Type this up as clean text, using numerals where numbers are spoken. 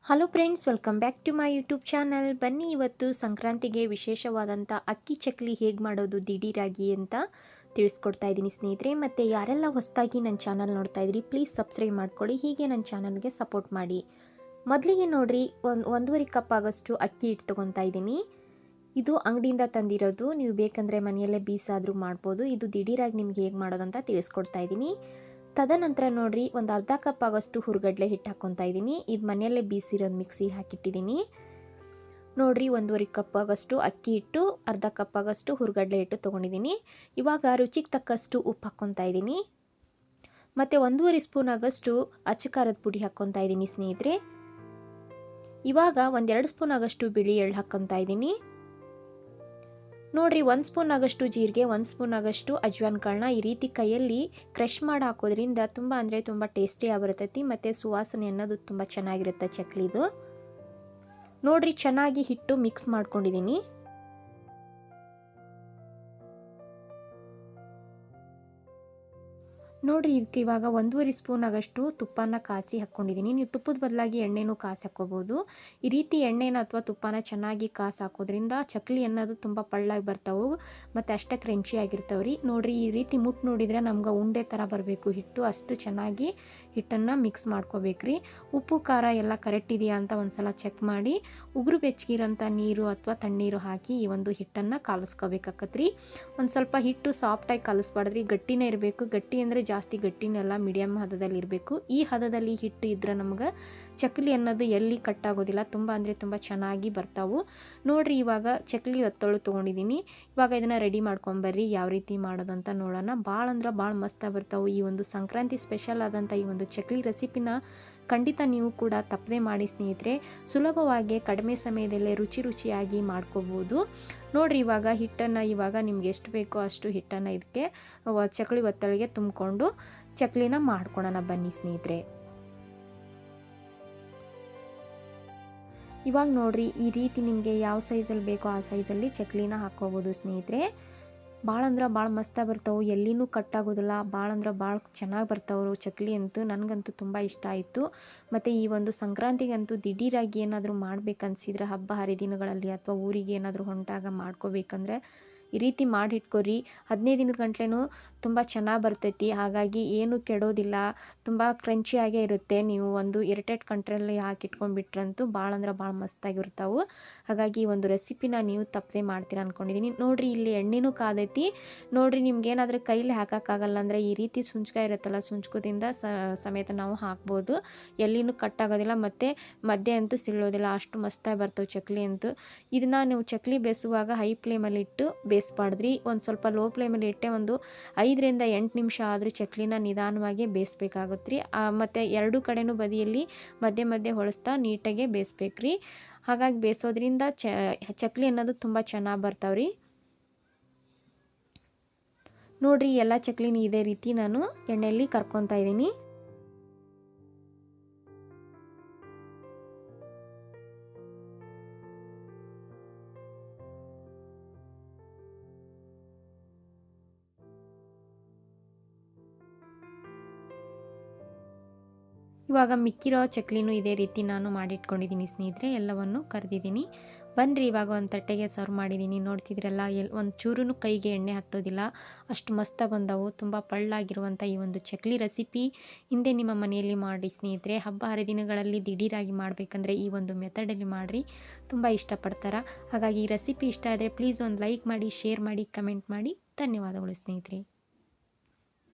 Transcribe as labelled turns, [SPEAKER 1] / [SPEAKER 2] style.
[SPEAKER 1] Hello friends, welcome back to my YouTube channel. ಬನ್ನಿ ಇವತ್ತು ಸಂಕ್ರಾಂತಿಗೆ ವಿಶೇಷವಾದಂಥ ಅಕ್ಕಿ ಚಕ್ಲಿ ಹೇಗೆ ಮಾಡೋದು ದಿಢೀರಾಗಿ ಅಂತ ತಿಳಿಸ್ಕೊಡ್ತಾ ಇದ್ದೀನಿ ಸ್ನೇಹಿತರೆ. ಮತ್ತು ಯಾರೆಲ್ಲ ಹೊಸದಾಗಿ ನನ್ನ ಚಾನಲ್ ನೋಡ್ತಾ ಇದ್ರಿ ಪ್ಲೀಸ್ ಸಬ್ಸ್ಕ್ರೈಬ್ ಮಾಡ್ಕೊಳ್ಳಿ, ಹೀಗೆ ನನ್ನ ಚಾನಲ್ಗೆ ಸಪೋರ್ಟ್ ಮಾಡಿ. ಮೊದಲಿಗೆ ನೋಡಿರಿ, ಒಂದೂವರೆ ಕಪ್ ಆಗೋಷ್ಟು ಅಕ್ಕಿ ಹಿಟ್ಟು ತೊಗೊತಾ ಇದ್ದೀನಿ. ಇದು ಅಂಗಡಿಯಿಂದ ತಂದಿರೋದು, ನೀವು ಬೇಕಂದರೆ ಮನೆಯಲ್ಲೇ ಬೀಸಾದರೂ ಮಾಡ್ಬೋದು. ಇದು ದಿಢೀರಾಗಿ ನಿಮ್ಗೆ ಹೇಗೆ ಮಾಡೋದಂತ ತಿಳಿಸ್ಕೊಡ್ತಾ ಇದ್ದೀನಿ. ತದನಂತರ ನೋಡಿರಿ, ಒಂದು ಅರ್ಧ ಕಪ್ ಆಗೋಷ್ಟು ಹುರ್ಗಡ್ಲೆ ಹಿಟ್ಟು ಹಾಕ್ಕೊತಾ ಇದ್ದೀನಿ. ಇದು ಮನೆಯಲ್ಲೇ ಬೀಸಿರೋದು ಮಿಕ್ಸಿ ಹಾಕಿಟ್ಟಿದ್ದೀನಿ. ನೋಡಿರಿ, ಒಂದೂವರೆ ಕಪ್ ಆಗೋಷ್ಟು ಅಕ್ಕಿ ಹಿಟ್ಟು, ಅರ್ಧ ಕಪ್ ಆಗೋಷ್ಟು ಹುರ್ಗಡ್ಲೆ ಹಿಟ್ಟು ತೊಗೊಂಡಿದ್ದೀನಿ. ಇವಾಗ ರುಚಿಗೆ ತಕ್ಕಷ್ಟು ಉಪ್ಪು ಹಾಕ್ಕೊತಾ ಇದ್ದೀನಿ. ಮತ್ತು ಒಂದೂವರೆ ಸ್ಪೂನ್ ಆಗೋಷ್ಟು ಅಚ್ಚ ಖಾರದ ಪುಡಿ ಹಾಕ್ಕೊತಾ ಇದ್ದೀನಿ ಸ್ನೇಹಿತರೆ. ಇವಾಗ ಒಂದೆರಡು ಸ್ಪೂನ್ ಆಗೋಷ್ಟು ಬಿಳಿ ಎಳ್ಳು ಹಾಕ್ಕೊತಾ ಇದ್ದೀನಿ. ನೋಡಿರಿ, 1 ಸ್ಪೂನ್ ಆಗೋಷ್ಟು ಜೀರಿಗೆ, 1 ಸ್ಪೂನ್ ಆಗೋಷ್ಟು ಅಜ್ವಾನ್ ಕಾಳನ್ನ ಈ ರೀತಿ ಕೈಯಲ್ಲಿ ಕ್ರಷ್ ಮಾಡಿ ಹಾಕೋದ್ರಿಂದ ತುಂಬ ಟೇಸ್ಟಿಯಾಗಿ ಬರ್ತೈತಿ ಮತ್ತು ಸುವಾಸನೆ ಅನ್ನೋದು ತುಂಬ ಚೆನ್ನಾಗಿರುತ್ತೆ ಚಕ್ಲಿದು. ನೋಡಿರಿ, ಚೆನ್ನಾಗಿ ಹಿಟ್ಟು ಮಿಕ್ಸ್ ಮಾಡ್ಕೊಂಡಿದ್ದೀನಿ. ನೋಡಿರಿ, ಇದಕ್ಕೆ ಇವಾಗ ಒಂದೂವರೆ ಸ್ಪೂನ್ ಆಗೋಷ್ಟು ತುಪ್ಪನ ಕಾಸಿ ಹಾಕ್ಕೊಂಡಿದ್ದೀನಿ. ನೀವು ತುಪ್ಪದ ಬದಲಾಗಿ ಎಣ್ಣೆನೂ ಕಾಸಿ ಹಾಕ್ಕೋಬೋದು. ಈ ರೀತಿ ಎಣ್ಣೆನ ಅಥವಾ ತುಪ್ಪನ ಚೆನ್ನಾಗಿ ಕಾಸಿ ಹಾಕೋದ್ರಿಂದ ಚಕ್ಲಿ ಅನ್ನೋದು ತುಂಬ ಪಳ್ಳಾಗಿ ಬರ್ತಾವೆ ಮತ್ತು ಅಷ್ಟೇ ಕ್ರಂಚಿಯಾಗಿರ್ತಾವೆ ರೀ. ನೋಡಿರಿ, ಈ ರೀತಿ ಮುಟ್ಟು ನೋಡಿದರೆ ನಮ್ಗೆ ಉಂಡೆ ಥರ ಬರಬೇಕು ಹಿಟ್ಟು, ಅಷ್ಟು ಚೆನ್ನಾಗಿ ಹಿಟ್ಟನ್ನು ಮಿಕ್ಸ್ ಮಾಡ್ಕೋಬೇಕ್ರಿ. ಉಪ್ಪು ಖಾರ ಎಲ್ಲ ಕರೆಕ್ಟ್ ಇದೆಯಾ ಅಂತ ಒಂದು ಸಲ ಚೆಕ್ ಮಾಡಿ ಉಗುರು ಬೆಚ್ಚಗಿರೋಂಥ ನೀರು ಅಥವಾ ತಣ್ಣೀರು ಹಾಕಿ ಈ ಒಂದು ಹಿಟ್ಟನ್ನು ಕಾಲಿಸ್ಕೋಬೇಕಾಕತ್ರಿ. ಒಂದು ಸ್ವಲ್ಪ ಹಿಟ್ಟು ಸಾಫ್ಟಾಗಿ ಕಲಿಸ್ಬಾರ್ದ್ರಿ, ಗಟ್ಟಿನೇ ಇರಬೇಕು. ಗಟ್ಟಿ ಅಂದರೆ ಜಾಸ್ತಿ ಗಟ್ಟಿನೆಲ್ಲ ಮೀಡಿಯಮ್ ಹದದಲ್ಲಿ ಇರಬೇಕು. ಈ ಹದದಲ್ಲಿ ಹಿಟ್ಟು ಇದ್ರೆ ನಮ್ಗೆ ಚಕ್ಲಿ ಅನ್ನೋದು ಎಲ್ಲಿ ಕಟ್ಟಾಗೋದಿಲ್ಲ, ತುಂಬ ಚೆನ್ನಾಗಿ ಬರ್ತಾವೆ. ನೋಡಿರಿ, ಇವಾಗ ಚಕ್ಲಿ ಒತ್ತಳು ತೊಗೊಂಡಿದ್ದೀನಿ. ಇವಾಗ ಇದನ್ನು ರೆಡಿ ಮಾಡ್ಕೊಂಬರ್ರಿ, ಯಾವ ರೀತಿ ಮಾಡೋದಂತ ನೋಡೋಣ. ಭಾಳ ಮಸ್ತಾಗಿ ಬರ್ತಾವೆ. ಈ ಒಂದು ಸಂಕ್ರಾಂತಿ ಸ್ಪೆಷಲ್ ಆದಂಥ ಈ ಒಂದು ಚಕ್ಲಿ ರೆಸಿಪಿನ ಖಂಡಿತ ನೀವು ಕೂಡ ತಪ್ಪದೆ ಮಾಡಿ ಸ್ನೇಹಿತರೆ. ಸುಲಭವಾಗಿ ಕಡಿಮೆ ಸಮಯದಲ್ಲೇ ರುಚಿಯಾಗಿ ಮಾಡ್ಕೋಬೋದು. ನೋಡಿರಿ, ಇವಾಗ ಹಿಟ್ಟನ್ನು ನಿಮ್ಗೆ ಎಷ್ಟು ಬೇಕೋ ಅಷ್ಟು ಹಿಟ್ಟನ್ನು ಇದಕ್ಕೆ ಚಕ್ಲಿ ಒತ್ತಳಿಗೆ ತುಂಬಿಕೊಂಡು ಚಕ್ಲಿನ ಮಾಡ್ಕೊಳ್ಳೋಣ ಬನ್ನಿ ಸ್ನೇಹಿತರೆ. ಇವಾಗ ನೋಡಿರಿ, ಈ ರೀತಿ ನಿಮಗೆ ಯಾವ ಸೈಜಲ್ಲಿ ಬೇಕೋ ಆ ಸೈಜಲ್ಲಿ ಚಕ್ಲಿನ ಹಾಕ್ಕೋಬೋದು ಸ್ನೇಹಿತರೆ. ಭಾಳ ಮಸ್ತಾಗಿ ಬರ್ತಾವೆ, ಎಲ್ಲಿನೂ ಕಟ್ಟಾಗೋದಿಲ್ಲ. ಭಾಳ ಚೆನ್ನಾಗಿ ಬರ್ತಾವೆ ಚಕ್ಲಿ ಅಂತೂ. ನನಗಂತೂ ತುಂಬ ಇಷ್ಟ ಆಯಿತು. ಮತ್ತು ಈ ಒಂದು ಸಂಕ್ರಾಂತಿಗಂತೂ ದಿಢೀರಾಗಿ ಏನಾದರೂ ಮಾಡ್ಬೇಕನ್ಸಿದ್ರೆ ಹಬ್ಬ ಹರಿದಿನಗಳಲ್ಲಿ ಅಥವಾ ಊರಿಗೆ ಏನಾದರೂ ಹೊಂಟಾಗ ಮಾಡ್ಕೋಬೇಕಂದ್ರೆ ಈ ರೀತಿ ಮಾಡಿಟ್ಕೊರಿ. 15 ದಿನದ ಗಂಟ್ಲೆನೂ ತುಂಬ ಚೆನ್ನಾಗಿ ಬರ್ತೈತಿ. ಹಾಗಾಗಿ ಏನು ಕೆಡೋದಿಲ್ಲ, ತುಂಬ ಕ್ರಂಚಿಯಾಗೇ ಇರುತ್ತೆ. ನೀವು ಒಂದು ಏರ್ಟೈಟ್ ಕಂಟ್ರಲ್ಲಿ ಹಾಕಿಟ್ಕೊಂಡ್ಬಿಟ್ರಂತೂ ಭಾಳ ಮಸ್ತಾಗಿರ್ತಾವೆ. ಹಾಗಾಗಿ ಈ ಒಂದು ರೆಸಿಪಿನ ನೀವು ತಪ್ಪದೆ ಮಾಡ್ತೀರಾ ಅಂದ್ಕೊಂಡಿದ್ದೀನಿ. ನೋಡಿರಿ, ಇಲ್ಲಿ ಎಣ್ಣೆನೂ ಕಾದೈತಿ. ನೋಡಿರಿ, ನಿಮ್ಗೇನಾದರೂ ಕೈಲಿ ಹಾಕೋಕ್ಕಾಗಲ್ಲ ಅಂದರೆ ಈ ರೀತಿ ಸುಂಚ್ಕಾಯಿ ಇರುತ್ತಲ್ಲ, ಸುಂಚ್ಕೋದಿಂದ ಸಮೇತ ನಾವು ಹಾಕ್ಬೋದು. ಎಲ್ಲಿನೂ ಕಟ್ಟಾಗೋದಿಲ್ಲ ಮತ್ತು ಮಧ್ಯೆ ಅಂತೂ ಸಿಳ್ಳೋದಿಲ್ಲ, ಅಷ್ಟು ಮಸ್ತಾಗಿ ಬರ್ತವೆ ಚಕ್ಲಿ ಅಂತೂ. ಇದನ್ನು ನೀವು ಚಕ್ಲಿ ಬೇಯಿಸುವಾಗ ಹೈ ಫ್ಲೇಮಲ್ಲಿ ಇಟ್ಟು ಬೇಯಿಸ್ಬಾರ್ದ್ರಿ. ಒಂದು ಸ್ವಲ್ಪ ಲೋ ಫ್ಲೇಮಲ್ಲಿ ಇಟ್ಟೆ ಒಂದು 5 ರಿಂದ 8 ನಿಮಿಷ ಆದರೂ ಚಕ್ಲಿನ ನಿಧಾನವಾಗಿ ಬೇಯಿಸ್ಬೇಕಾಗುತ್ತೆ ರೀ. ಮತ್ತು ಎರಡೂ ಕಡೆನೂ ಬದಿಯಲ್ಲಿ ಮಧ್ಯೆ ಹೊಳಿಸ್ತಾ ನೀಟಾಗೆ ಬೇಯಿಸ್ಬೇಕ್ರಿ. ಹಾಗಾಗಿ ಬೇಯಿಸೋದ್ರಿಂದ ಚಕ್ಲಿ ಅನ್ನೋದು ತುಂಬ ಚೆನ್ನಾಗಿ ಬರ್ತಾವ್ರಿ. ನೋಡಿರಿ, ಎಲ್ಲ ಚಕ್ಲಿನ ಇದೇ ರೀತಿ ನಾನು ಎಣ್ಣೆಯಲ್ಲಿ ಕರ್ಕೊತಾ ಇದ್ದೀನಿ. ಇವಾಗ ಮಿಕ್ಕಿರೋ ಚಕ್ಲಿನೂ ಇದೇ ರೀತಿ ನಾನು ಮಾಡಿಟ್ಕೊಂಡಿದ್ದೀನಿ ಸ್ನೇಹಿತರೆ. ಎಲ್ಲವನ್ನು ಕರೆದಿದ್ದೀನಿ. ಬನ್ನಿರಿ, ಇವಾಗ ಒಂದು ತಟ್ಟೆಗೆ ಸರ್ವ್ ಮಾಡಿದ್ದೀನಿ. ನೋಡ್ತಿದ್ರಲ್ಲ, ಒಂದು ಚೂರೂ ಕೈಗೆ ಎಣ್ಣೆ ಹತ್ತೋದಿಲ್ಲ, ಅಷ್ಟು ಮಸ್ತಾಗಿ ಬಂದವು. ತುಂಬ ಪಳ್ಳಾಗಿರುವಂಥ ಈ ಒಂದು ಚಕ್ಲಿ ರೆಸಿಪಿ ಹಿಂದೆ ನಿಮ್ಮ ಮನೆಯಲ್ಲಿ ಮಾಡಿ ಸ್ನೇಹಿತರೆ. ಹಬ್ಬ ಹರಿದಿನಗಳಲ್ಲಿ ದಿಢೀರಾಗಿ ಮಾಡಬೇಕಂದ್ರೆ ಈ ಒಂದು ಮೆಥಡಲ್ಲಿ ಮಾಡಿರಿ, ತುಂಬ ಇಷ್ಟಪಡ್ತಾರೆ. ಹಾಗಾಗಿ ಈ ರೆಸಿಪಿ ಇಷ್ಟ ಆದರೆ ಪ್ಲೀಸ್ ಒಂದು ಲೈಕ್ ಮಾಡಿ, ಶೇರ್ ಮಾಡಿ, ಕಮೆಂಟ್ ಮಾಡಿ. ಧನ್ಯವಾದಗಳು ಸ್ನೇಹಿತರೆ.